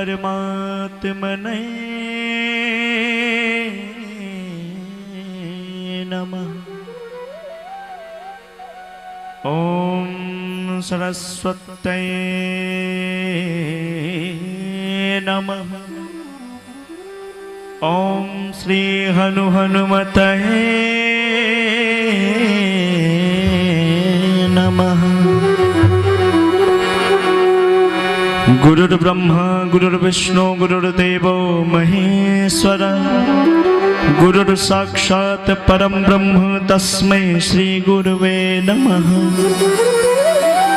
परमात्मने नमः। ओम सरस्वत्यै नमः। ओम श्री हनुमतये नमः। गुरुर्ब्रह्मा गुरुर्विष्णु गुरुर्देवो महेश्वर, गुरुर्साक्षात् परं ब्रह्म तस्मै श्री गुरुवे नमः।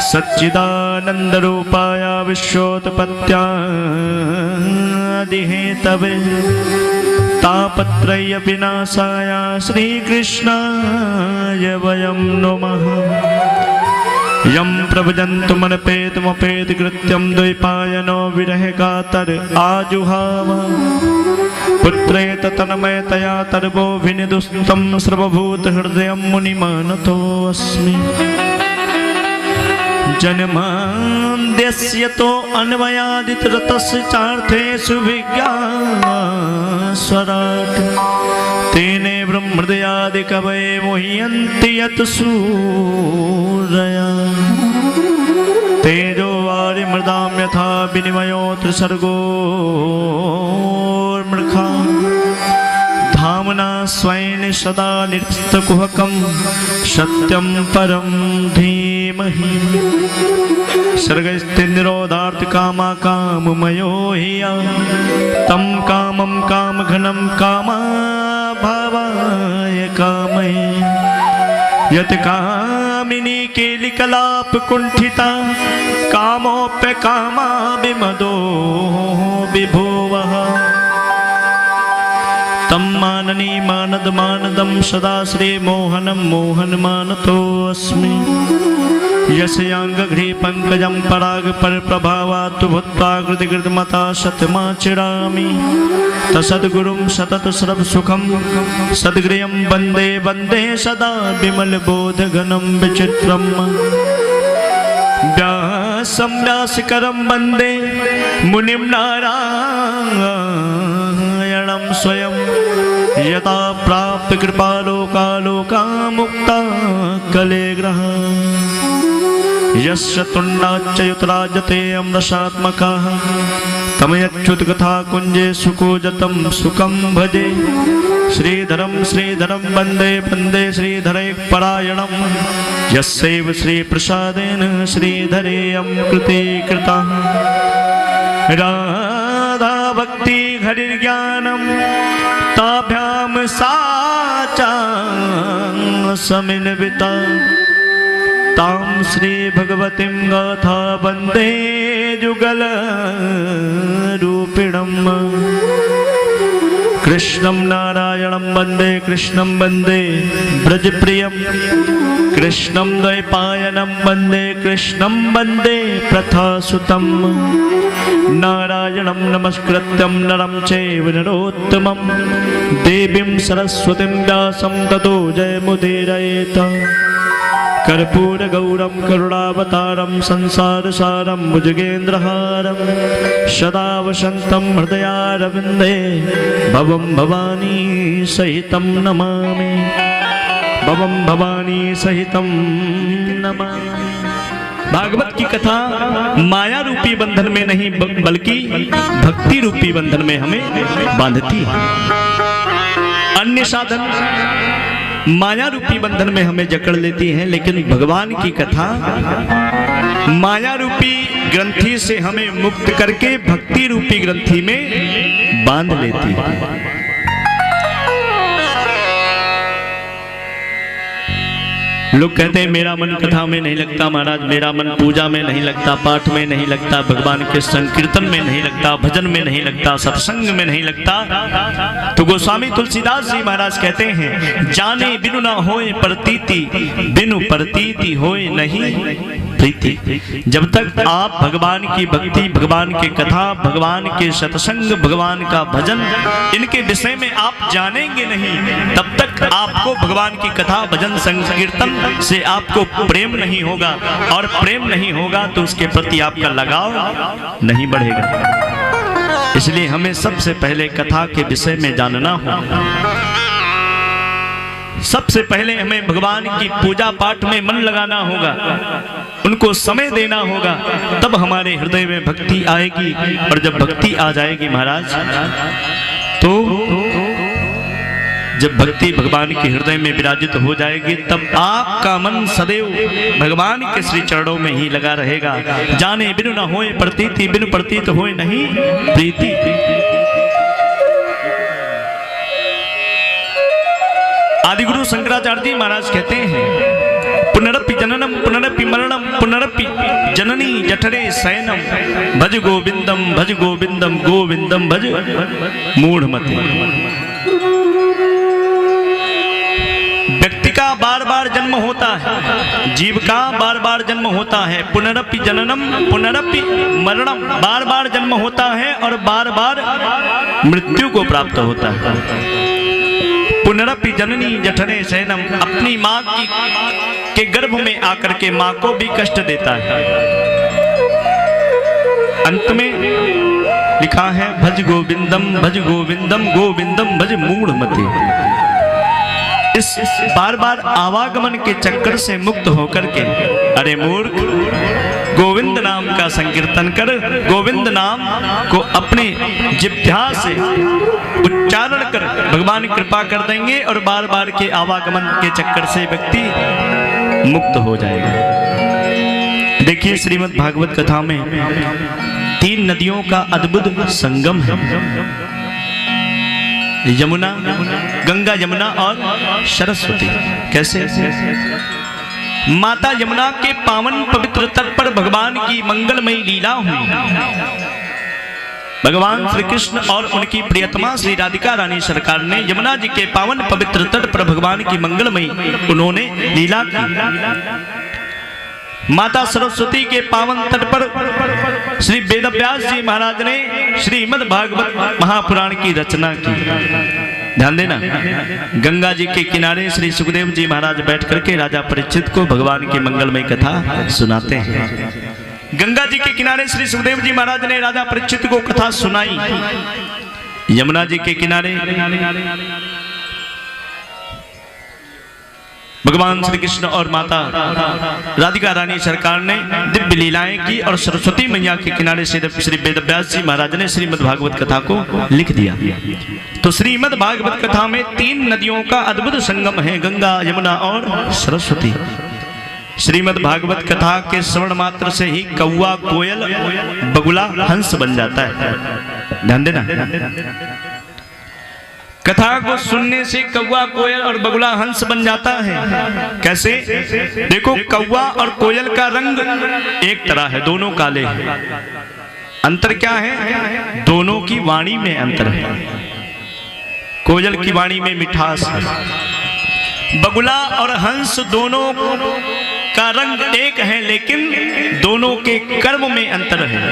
सच्चिदानंदरूपाय विश्वोत्पत्त्यादिहेतवे तापत्रय विनाशाय श्रीकृष्णाय वयं नमः। यं प्रभजन्तुमनपेतमपेत कृत्यं द्वैपायनो विरह कातर आजुहाव। पुत्रेत तन्मयतया तर्वोऽभिनिदुस्तं सर्वभूत हृदयं मुनिमानतोऽस्मि। जन्माद्यस्य तो अन्वयादितरतस्य चार्थेषु विज्ञानस्वराट् तेने ब्रह्महृदयादिकवये मुह्यन्ति यत् सूरया। तेजो वारिमृदां यथा विनिमयो त्रिसर्गो मृखा। धाम्ना स्वेन सदा निरस्तकुहकं सत्यं परं धीमहि। सर्गस्थितिनिरोधार्थकामाकाममयो हि तं कामं कामघनं कामाभावाय कामये। यत् कामिनी केलिकलापकुण्ठिता कामोऽप्यकामा विमदो विभुवः। तम माननी मानद मानदम सदा श्री मोहनम मोहन मानतोऽस्मि। यस्यांगघ्री पंकजं पराग पर प्रभावात् भूत्वाकृतिकृतमता शतमाचरामि। तसद्गुरुं सतत सर्व सुखं सद्गृहं वन्दे वन्दे सदा विमल बोधघनं विचित्रम्। व्यासं व्यासकरं वन्दे मुनिं नारायणं स्वयं। यदा प्राप्त कृपालोकालोकामुक्ता कलेग्रह। यस्य तुण्डाच्युतराजते अमृषात्मकः तं यच्युतकथा कुञ्जे सुकोजतं सुखं भजे। श्रीधरं श्रीधरं वन्दे वन्दे श्रीधरैकपरायणं। यस्यैव श्रीप्रसादेन श्रीधरेयं कृतीकृतः। राधा भक्ति हरिर्ज्ञानं ताभ्यां साचां समिन्विता। तां श्री भगवतीं गाथा वन्दे जुगल रूपिणम्। कृष्णं नारायणं वन्दे कृष्णं वन्दे ब्रजप्रियं। कृष्णं द्वैपायनं वन्दे कृष्णं वन्दे प्रथासुतं। नारायणं नमस्कृत्यं नरं चैव नरोत्तमं देवीं सरस्वतीं व्यासं ततो जयमुदीरयेत्। कर्पूरगौरं करुणावतारं संसारसारं भुजगेन्द्रहारं सदा वसन्तं हृदयारविन्दे भवं भवानी सहितं नमामि। भवं भवानी सहितं नमामि। भागवत की कथा माया रूपी बंधन में नहीं बल्कि भक्ति रूपी बंधन में हमें बांधती है। अन्य साधन माया रूपी बंधन में हमें जकड़ लेती है, लेकिन भगवान की कथा माया रूपी ग्रंथि से हमें मुक्त करके भक्ति रूपी ग्रंथि में बांध लेती है। लोग कहते हैं मेरा मन कथा में नहीं लगता महाराज, मेरा मन पूजा में नहीं लगता, पाठ में नहीं लगता, भगवान के संकीर्तन में नहीं लगता, भजन में नहीं लगता, सत्संग में नहीं लगता। तो गोस्वामी तुलसीदास जी महाराज कहते हैं जाने बिनु ना होए प्रतीति, बिनु प्रतीति होए नहीं प्रीति। जब तक आप भगवान की भक्ति, भगवान की कथा, भगवान के सत्संग, भगवान का भजन, इनके विषय में आप जानेंगे नहीं, तब तक आपको भगवान की कथा, भजन, संकीर्तन से आपको प्रेम नहीं होगा, और प्रेम नहीं होगा तो उसके प्रति आपका लगाव नहीं बढ़ेगा। इसलिए हमें सबसे पहले कथा के विषय में जानना होगा। सबसे पहले हमें भगवान की पूजा पाठ में मन लगाना होगा, उनको समय देना होगा, तब हमारे हृदय में भक्ति आएगी। और जब भक्ति आ जाएगी महाराज, तो जब भक्ति भगवान के हृदय में विराजित हो जाएगी, तब आपका मन सदैव भगवान के श्री चरणों में ही लगा रहेगा। जाने बिनु न होए प्रतीति, बिनु प्रतीत होए नहीं प्रीति। आदि गुरु शंकराचार्य जी महाराज कहते हैं, पुनरपि जननम पुनरपि मरणम पुनरपि जननी जठरे शयनम, भज गोविंदम भज गोविंदम गोविंदम भज मूढ़मते। व्यक्ति का बार बार जन्म होता है, जीव का बार बार जन्म होता है। पुनरपि जननम पुनरपि मरणम, बार बार जन्म होता है और बार बार मृत्यु को प्राप्त होता है। पुनरपि जननी जठरे शयनम, अपनी माँ के गर्भ में आकर के माँ को भी कष्ट देता है। अंत में लिखा है, भज गोविंदम गोविंदम भज मूढ़मते। इस बार बार आवागमन के चक्कर से मुक्त होकर के, अरे मूर्ख, गोविंद नाम का संकीर्तन कर, गोविंद नाम को अपने जिह्वा से उच्चारण कर, भगवान कृपा कर देंगे और बार बार के आवागमन के चक्कर से व्यक्ति मुक्त हो जाएगा। देखिए, श्रीमद् भागवत कथा में 3 नदियों का अद्भुत संगम है। यमुना, गंगा यमुना और सरस्वती। कैसे? माता यमुना के पावन पवित्र तट पर भगवान की मंगलमयी लीला हुई। भगवान श्री कृष्ण और उनकी प्रियतमा श्री राधिका रानी सरकार ने यमुना जी के पावन पवित्र तट पर भगवान की मंगलमयी उन्होंने लीला की। माता सरस्वती के पावन तट पर श्री वेदव्यास जी महाराज ने श्रीमद् भागवत महापुराण की रचना की। ध्यान देना, गंगा जी के किनारे श्री सुखदेव जी महाराज बैठ करके राजा परीक्षित को भगवान की मंगलमय कथा सुनाते हैं। गंगा जी के किनारे श्री सुखदेव जी महाराज ने राजा परीक्षित को कथा सुनाई। यमुना जी के किनारे भगवान श्री कृष्ण और माता राधिका रानी सरकार ने दिव्य लीलाएं की और सरस्वती मैया के किनारे से श्री वेदव्यास जी महाराज ने श्रीमद् भागवत कथा को लिख दिया। तो श्रीमद् भागवत कथा में 3 नदियों का अद्भुत संगम है, गंगा, यमुना और सरस्वती। श्रीमद् भागवत कथा के श्रवण मात्र से ही कौवा, कोयल, बगुला, हंस बन जाता है। ध्यान देना, कथा को सुनने से कौवा, कोयल और बगुला हंस बन जाता है। कैसे? देखो, कौवा और कोयल का रंग एक तरह है, दोनों काले हैं। अंतर क्या है? दोनों की वाणी में अंतर है। कोयल की वाणी में मिठास है। बगुला और हंस दोनों का रंग एक है, लेकिन दोनों के कर्म में अंतर है।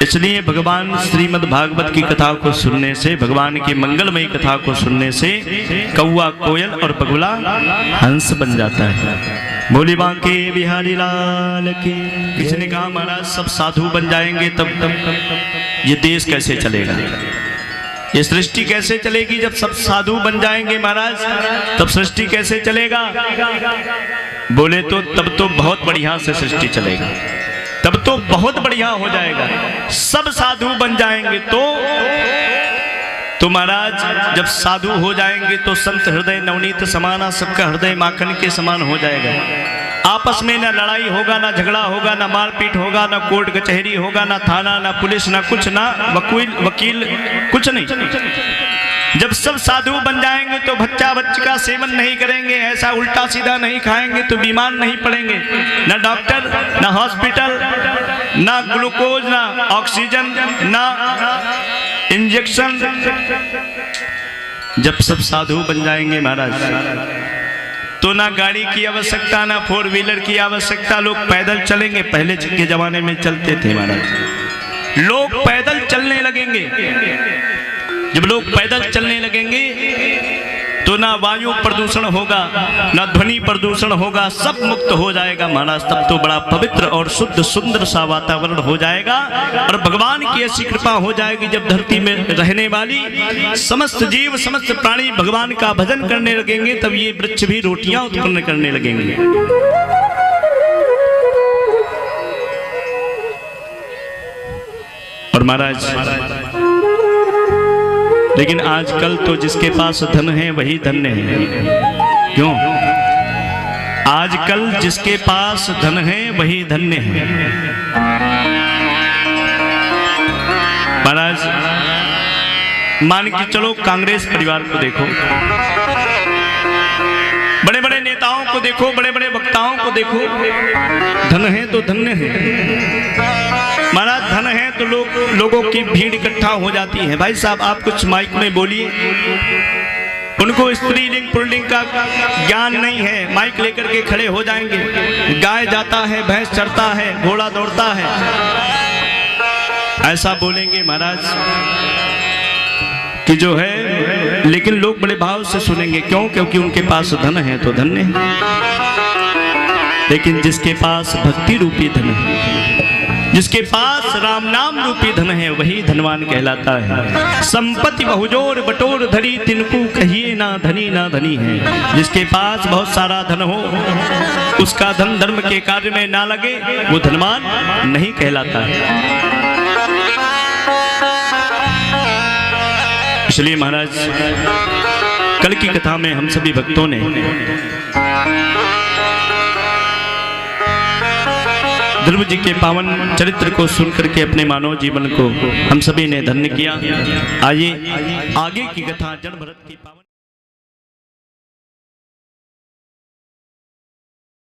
इसलिए भगवान श्रीमद् भागवत की कथा को सुनने से, भगवान की मंगलमयी कथा को सुनने से कौवा, कोयल और बगुला हंस बन जाता है। बोली बांके बिहारी लाल की। किसी ने कहा, महाराज सब साधु बन जाएंगे तब ये देश कैसे चलेगा, ये सृष्टि कैसे चलेगी? जब सब साधु बन जाएंगे महाराज, तब सृष्टि कैसे चलेगा? बोले तो तब तो बहुत बढ़िया से सृष्टि चलेगा, तब तो बहुत बढ़िया हो जाएगा। सब साधु बन जाएंगे तो महाराज जब साधु हो जाएंगे तो संत हृदय नवनीत समाना, सबका हृदय माखन के समान हो जाएगा। आपस में ना लड़ाई होगा, ना झगड़ा होगा, ना मारपीट होगा, ना कोर्ट कचहरी होगा, ना थाना, ना पुलिस, ना कुछ, ना वकील, कुछ नहीं। जब सब साधु बन जाएंगे तो बच्चा बच्ची का सेवन नहीं करेंगे, ऐसा उल्टा सीधा नहीं खाएंगे तो बीमार नहीं पड़ेंगे। ना डॉक्टर, ना हॉस्पिटल, ना ग्लूकोज, ना ऑक्सीजन, ना इंजेक्शन। जब सब साधु बन जाएंगे महाराज, तो ना गाड़ी की आवश्यकता, ना 4 व्हीलर की आवश्यकता। लोग पैदल चलेंगे। पहले के जमाने में चलते थे महाराज, लोग पैदल चलने लगेंगे। जब लोग पैदल चलने लगेंगे तो ना वायु प्रदूषण होगा, ना ध्वनि प्रदूषण होगा, सब मुक्त हो जाएगा महाराज। तब तो बड़ा पवित्र और शुद्ध सुंदर सा वातावरण हो जाएगा और भगवान की ऐसी कृपा हो जाएगी जब धरती में रहने वाली समस्त जीव समस्त प्राणी भगवान का भजन करने लगेंगे, तब ये वृक्ष भी रोटियां उत्पन्न करने लगेंगे। और महाराज लेकिन आजकल तो जिसके पास धन है वही धन्य है। क्यों? आजकल जिसके पास धन है वही धन्य है। महाराज मान के चलो, कांग्रेस परिवार को देखो, बड़े बड़े नेताओं को देखो, बड़े बड़े वक्ताओं को देखो, धन है तो धन्य है महाराज। धन है तो लोगों की भीड़ इकट्ठा हो जाती है। भाई साहब आप कुछ माइक में बोलिए, उनको स्त्रीलिंग पुल्लिंग का ज्ञान नहीं है, माइक लेकर के खड़े हो जाएंगे। गाय जाता है, भैंस चरता है, घोड़ा दौड़ता है, ऐसा बोलेंगे महाराज कि जो है, लेकिन लोग बड़े भाव से सुनेंगे। क्यों? क्योंकि उनके पास धन है तो धन्य है। लेकिन जिसके पास भक्ति रूपी धन है, जिसके पास राम नाम रूपी धन है, वही धनवान कहलाता है। संपत्ति बहुजोर बटोर धरी, तिनको कहिए ना धनी ना धनी है। जिसके पास बहुत सारा धन हो, उसका धन धर्म के कार्य में ना लगे, वो धनवान नहीं कहलाता है। इसलिए महाराज कल की कथा में हम सभी भक्तों ने ध्रुव जी के पावन चरित्र को सुन करके अपने मानव जीवन को हम सभी ने धन्य किया। आइए आगे की कथा जन भरत की पावन